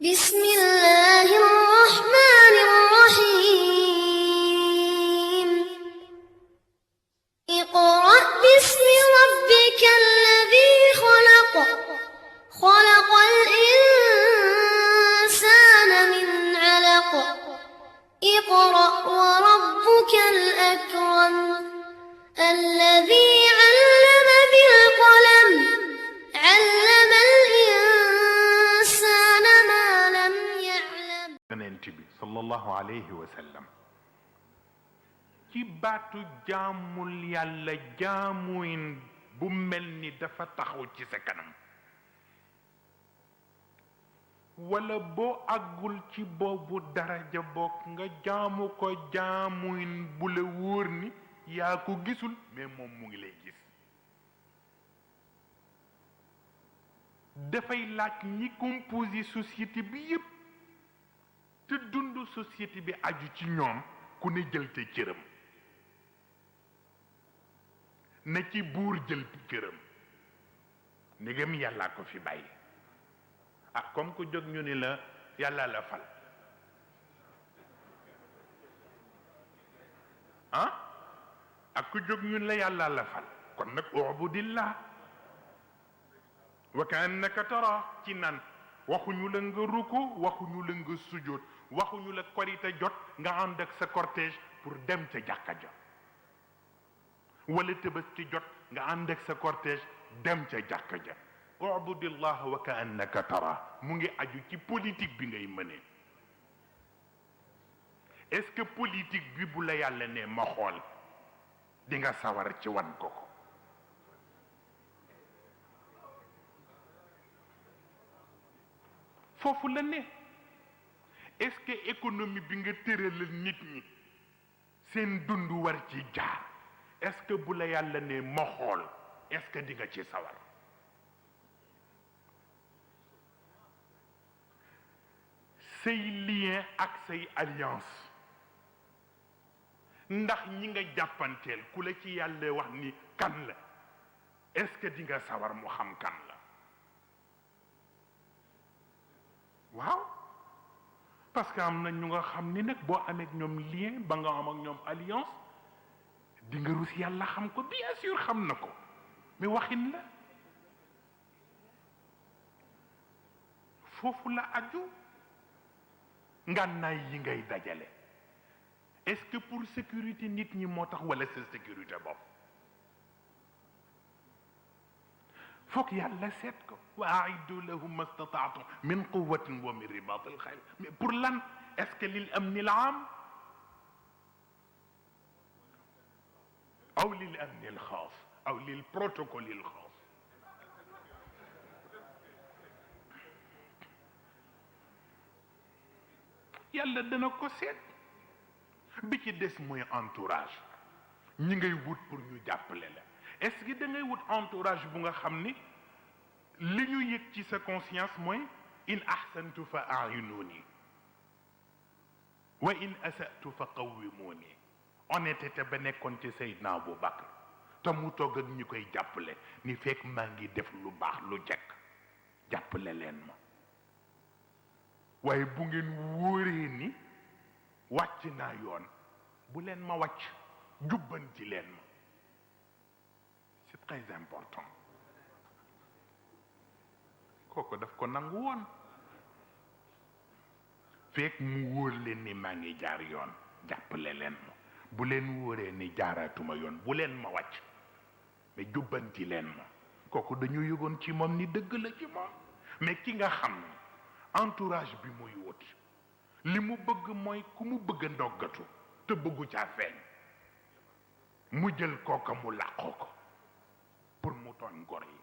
بسم الله الرحمن الرحيم اقرأ باسم ربك الذي خلق خلق الإنسان من علق اقرأ وربك الأكرم الذي علم بالقلم علم الإنسان ما لم يعلم yonent bi sallallahu alayhi wa sallam ci baatu jaamul yàlla jaamuin bu mel ni dafa taxaw ci sa kanam wala boo àggul ci boobu daraja bokk nga jaamu ko jaamuin bu la wóor ni yaa ko gisul mais moom mu ngi lay gis dafay laaj ñi composé société bi yépp te dund société bi aju ci ñoom ku ne jël te cëram na ci buur jël cëram ndegam yàllaa ko fi bàyyi ah comme ku jóg ñu ni la yàlla la fal ah ak ku jóg ñu ni la yàlla la fal kon nag ubudillah wa kaannaka tara ci nan waxuñu la nga ruku waxuñu la nga sujjóot waxuñu la korite jot nga ànd ak sa cortège pour dem ca jàkka ja wala Tabaski jot nga ànd ak sa cortège dem ca jàkka ja ubudillah wa kaannaka tara mu ngi aju ci politique bi ngay mënee est-ce que politique bi bu la yàlla ne ma xool di nga sawar ci wan ko ko foofu la ne est-ce que économie bi nga tëralal nit ñi seen dund war ci jaar est-ce que bu la yàlla ne ma xool est-ce que di nga ci sawar say lien ak say alliance ndax ñi nga jàppanteel ku la ci yàlla wax ni kan la est-ce que di nga sawar mu xam kan la waaw parce que am na ñu nga xam ni nag boo amee ak ñoom lien ba nga am ak ñoom alliance di nga rus yàlla xam ko bien sûr xam na ko mais waxin la foofu la aju ngànnaay yi ngay dajale est-ce que pour sécurité nit ñi moo tax wala sa sécurité bopp foog yàlla seet ko wa aiddu lahum mastataatum min quwatin wa min ribat al xayl mais pour lan est-ce que lil amni al aam aw lil amni al xaas aw lil protocole al xaas yàlla dana ko seet bi ci des mooy entourage ñi ngay wut pour ñu jàppale la est-ce que da ngay wut entourage bu nga xam ni li ñu yëg ci sa conscience mooy in ahsantu fa a'yinuni wa in asa'tu fa qawwimuni honnêteté ba nekkoon ci Seydina Abu Bakr te mu toog ak ñi koy jàppale ni fekk maa ngi def lu baax lu jekk jàppale leen ma waaye bu ngeen wóoree ni wàcc naa yoon bu leen ma wàcc jubbanti leen ma c'est très important kooku daf ko nangu woon fekk mu wóor leen ni maa ngi jaar yoon jàppale leen ma bu leen wóoree ni jaaratuma yoon bu leen ma wàcc mais jubbanti leen ma kooku dañu yëgoon ci moom ni dëgg la ci moom mais ki nga xam ne entourage bi muy wuti li mu bëgg mooy ku mu bëgg a ndoggatu te bëggu caa feeñ mu jël kooka mu làqoo ko pour mu tooñ gor yi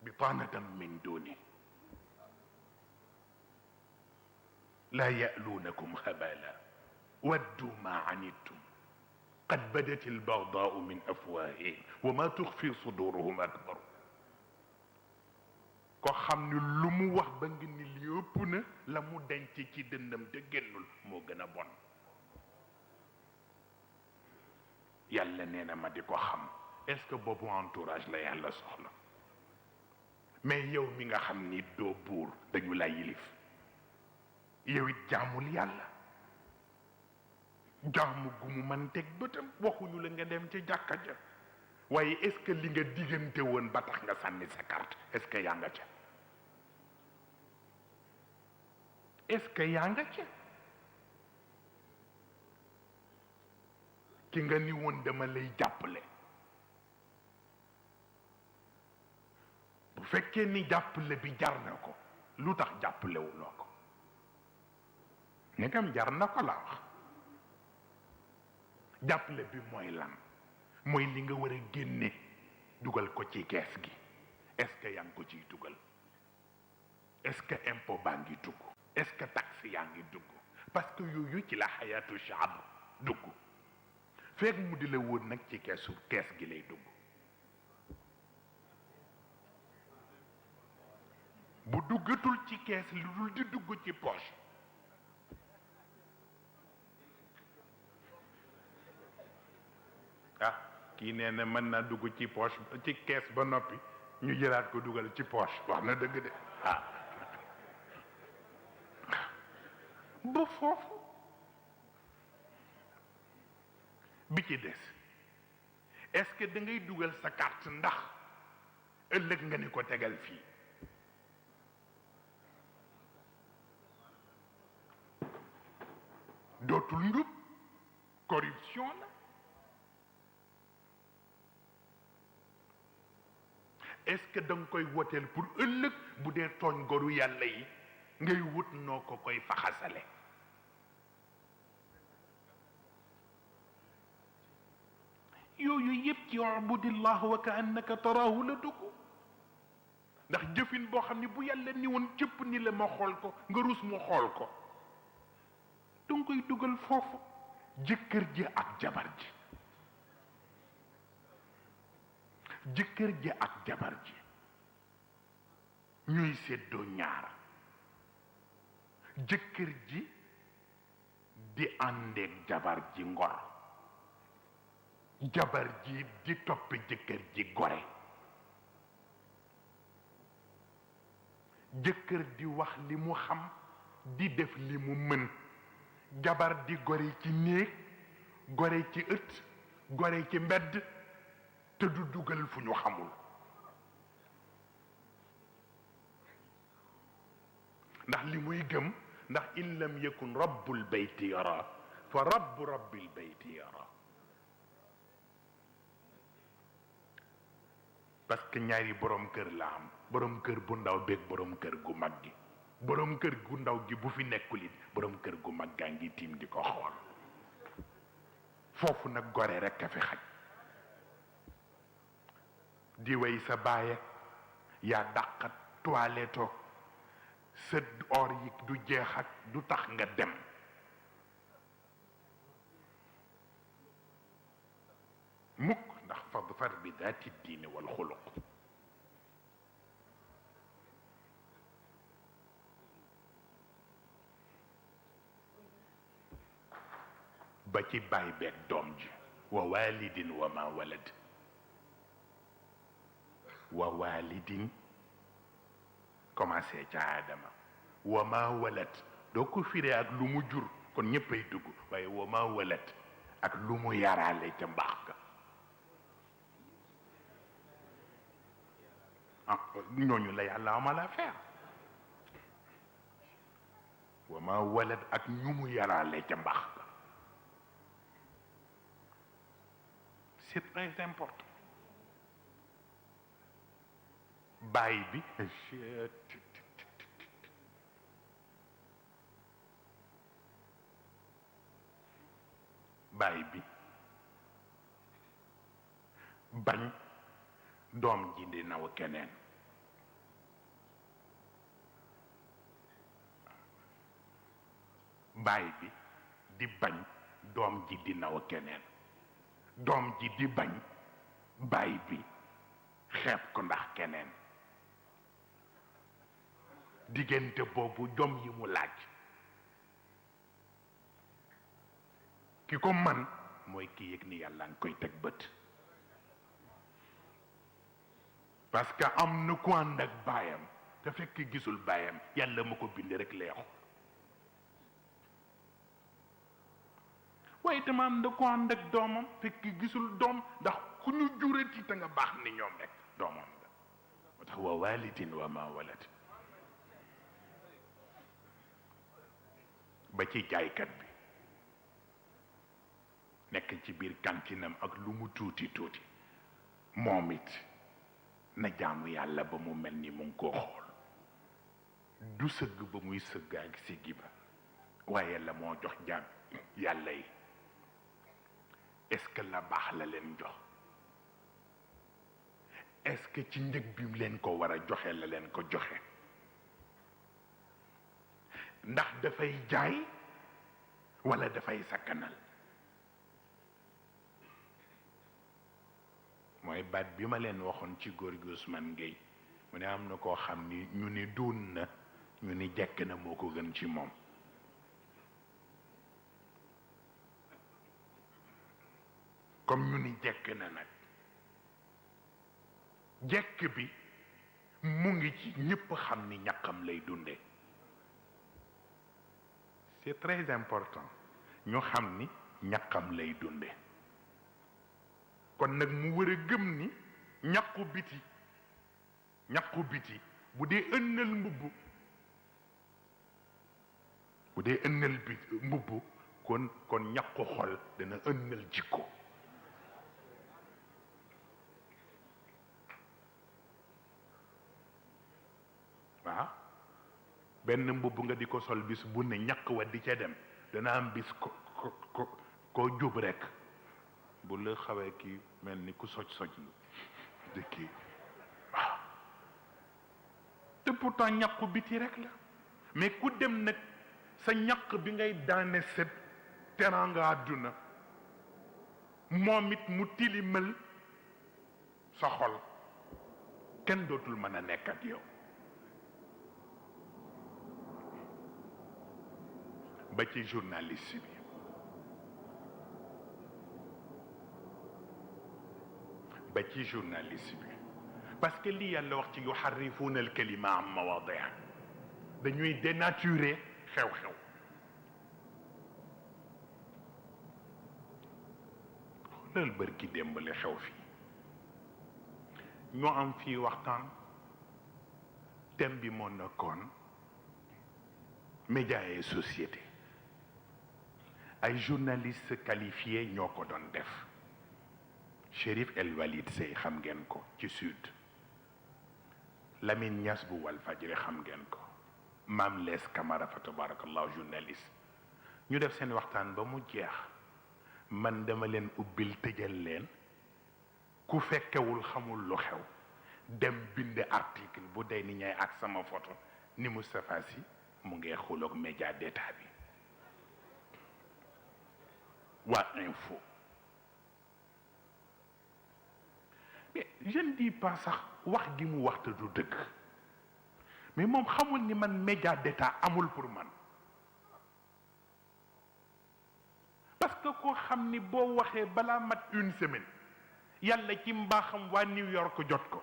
bitaanatan min duni laa ya'luunakum xabala waddu ma anittum qad badat albagdaau min afwaahihim wa ma tuxfi suduruhum akbar ko xam ni lu mu wax ba nga ni li ëpp na la mu denc ci dëndam te génnul moo gën a bon yàlla nee na ma di ko xam est-ce que boobu entourage la yàlla soxla mais yow mi nga xam ni doo buur dañu la yilif yow it jaamul yàlla jaamu gu mu man teg bëtam waxuñu la nga dem ci jàkka ja waaye est-ce que li nga diggante woon ba tax nga sànni sa carte est-ce que yaa nga ca est-ce que yaa nga ca ki nga ni woon dama lay jàppale bu fekkee ni jàppale bi jar na ko lu tax jàppalewuloo ko ndegam jar na ko la wax jàppale bi mooy lan mooy li nga war a génne dugal ko ci kees gi est-ce que yaa ngi ko ciy dugal est-ce que impôt baa ngi dugg est-ce que taxe yaa ngi dugg parce que yooyu ci la xayaatu shaab dugg fekk mu di la woon nag ci kees gi lay dugg bu duggatul ci kees lu dul di dugg ci poche ah kii nee na mën naa dugg ci poche ci kees ba noppi ñu jëlaat ko dugal ci poche wax na dëgg de ah ba foofu bi ci des est-ce que da ngay dugal sa carte ndax ëllëg nga ni ko tegal fii dootul njub corruption la est-ce que da nga koy woteel pour ëllëg bu dee tooñ goru yàlla yi ngay wut noo ko koy faxasale yooyu yëpp ci ubudillah wa ka annaka taraahu la dugg ndax jëfin boo xam ne bu yàlla ni woon cëpp ni la ma xool ko nga rus mu xool ko danga koy dugal foofu jëkkër ji ak jabar ji jëkkër ji ak jabar ji ñuy séddoo ñaar jëkkër ji di àndeek jabar ji ngor jabar ji di topp jëkkër ji gore jëkkër di wax li mu xam di def li mu mën jabar di gore ci néeg gore ci ëtt gore ci mbedd te du dugal fu ñu xamul ndax li muy gëm ndax in lam yakun rabbul bayti yara fa rabbu rabbil bayti yara parce que ñaari borom kër la am borom kër bu ndaw beeg borom kër gu mag gi borom kër gu ndaw gi bu fi nekkul it borom kër gu mag gaa ngi tiim di ko xool foofu nag gore rekk a fi xaj di way sa baay ak yaa dàqat toiletto sa or yi du jeex ak du tax nga dem mukk ndax fadfar bi daati diine wal xuluq ba ci baay beeg doom ji wa walidin wa ma walad wa walidin commencé ca aadama wa ma walad doo ko firee ak lu mu jur kon ñëppay dugg waaye wa ma walad ak lu mu yaraale ca mbaax ga ah ñooñu la yàlla amal affaire wa ma walad ak ñu mu yaraale ca mbaax ga c'est très important baay bi baay bi bañ doom ji di naw keneen baay bi di bañ doom ji di naw keneen doom ji di bañ baay bi xeeb ko ndax keneen diggante boobu jom yi mu laaj ki ko man mooy ki yëg ni yàlla nga koy teg bët parce que am na ku ànd ak baayam te fekk gisul baayam yàlla ma ko bind rek leexu waaye itam am na ku ànd ak doomam fekk gisul doom ndax ku ñu jurati te nga baax ni ñoom rek doomam la moo tax wa walidin wa ma walad ba ci jaaykat bi nekk ci biir kantinam ak lu mu tuuti tuuti moom it na jaamu yàlla ba mu mel ni mu ngi koo xool du sëgg ba muy sëgg ak siggi ba waaye la moo jox jaam yàlla yi est-ce que la baax la leen jox est-ce que ci njëg bi mu leen ko war a joxe la leen ko joxe ndax dafay jaay walla dafay sakkanal mooy baat bi ma leen waxoon ci góor gi Ousmane Gueye mu ne am na koo xam ni ñu ni duun na ñu ni jekk na moo ko gën ci moom comme ñu ni jekk na nag jekk bi mu ngi ci ñépp xam ni ñaqam lay dunde c'est très important ñu xam ni ñaqam lay dunde kon nag mu war a gëm ni ñaqu biti bu dee ënnal mbubb kon ñaqu xol dana ënnal jikko waaw benn mbubb nga di ko sol bis bu ne ñaq wa di ca dem dana am bis ko jub rekk bu la xawee kii mel ni ku soj lu di kii waaw te pourtant ñaqu biti rek la mais ku dem nag sa ñaq bi ngay daane set teraanga àdduna moom it mu tilimal sa xol kenn dootul mën a nekk ak yow ba ci journaliste bi parce que lii yàlla wax ci yuharrifuuna al-kalima an mawaadi'a dañuy dénaturer xew-xew xoolal bërki démbale xew fii ñoo am fii waxtaan thème bi moo nekkoon médias et société ay journalistes qualifiés ñoo ko doon def Chérif El Walid Sey xam ngeen ko ci sud Lamine Niass bu Walfadjri xam ngeen ko Mame Less Camara fa tabarakallahu journaliste ñu def seen waxtaan ba mu jeex man dama leen ubbil tëjal leen ku fekkewul xamul lu xew dem bind article bu day ni ñay ak sama photo ni Moustapha Sy mu ngi xuloog média d'état bi waa info mais je ne dis pas sax wax gi mu waxta du dëgg mais moom xamul ni man média d'état amul pour man parce que koo xam ni boo waxee balaa mat une semaine yàlla ci mbaaxam waa New York jot ko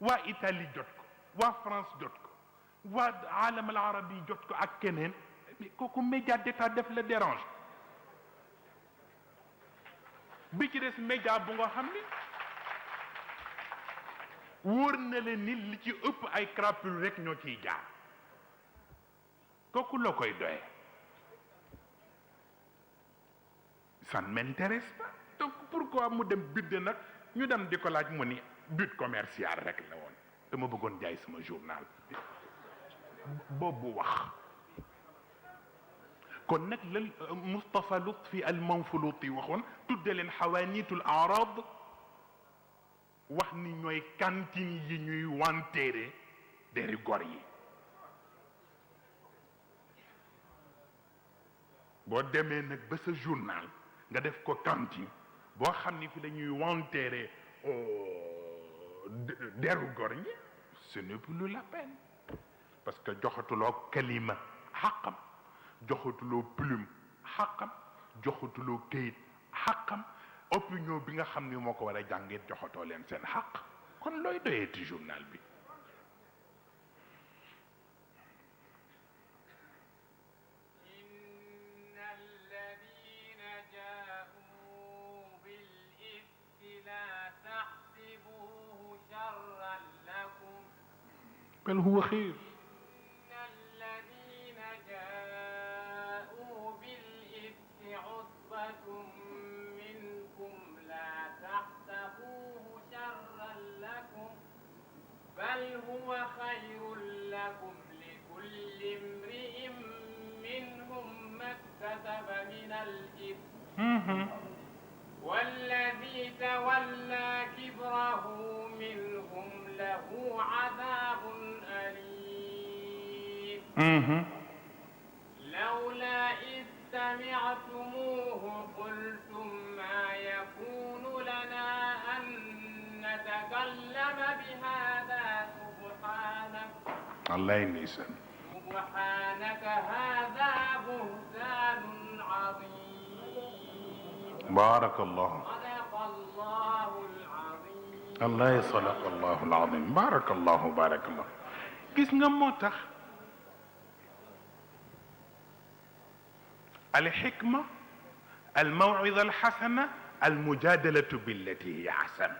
waa Italie jot ko waa France jot ko waa aalam al arabi jot ko ak keneen mais kooku média d'état def la dérange bi ci des média bu nga xam ni wóor na leen ni li ci ëpp ay crapule rek ñoo ciy jaar kooku la koy doyee ça ne m'intéresse pas donc pourquoi mu dem bind nag ñu dem di ko laaj mu ni but commercial rek la woon dama bëggoon jaay sama journal boobu wax kon nag la Moustapha Lutfi al Manfuluti waxoon tudde leen xawaaniitul arad wax ni ñooy cantine yi ñuy wanteere deri gor yi boo demee nag ba sa journal nga def ko cantine boo xam ni fi dañuy wanteere deru gor ñi ce n'est plus la peine parce que joxatuloo kalima xaqam joxatuloo plume xaqam joxatuloo këyit xaqam opinion bi nga xam ni moo ko war a jàngit joxatoo leen seen xaq kon looy doyeeti journal bi بل هو خير إن الذين جاءوا بالإفك عصبة منكم لا تحسبوه شرا لكم بل هو خير لكم لكل امرئ منهم ما اكتسب من الإثم والذي تولى كبره منهم له عذاب أليم لولا إذ سمعتموه قلتم ما يكون لنا أن نتكلم بهذا سبحانك الله ينسان سبحانك هذا بهتان عظيم بارك الله صدق الله العظيم الله صدق الله العظيم بارك الله بارك الله gis nga moo tax الحكمة الموعظة الحسنة المجادلة بالتي هي أحسن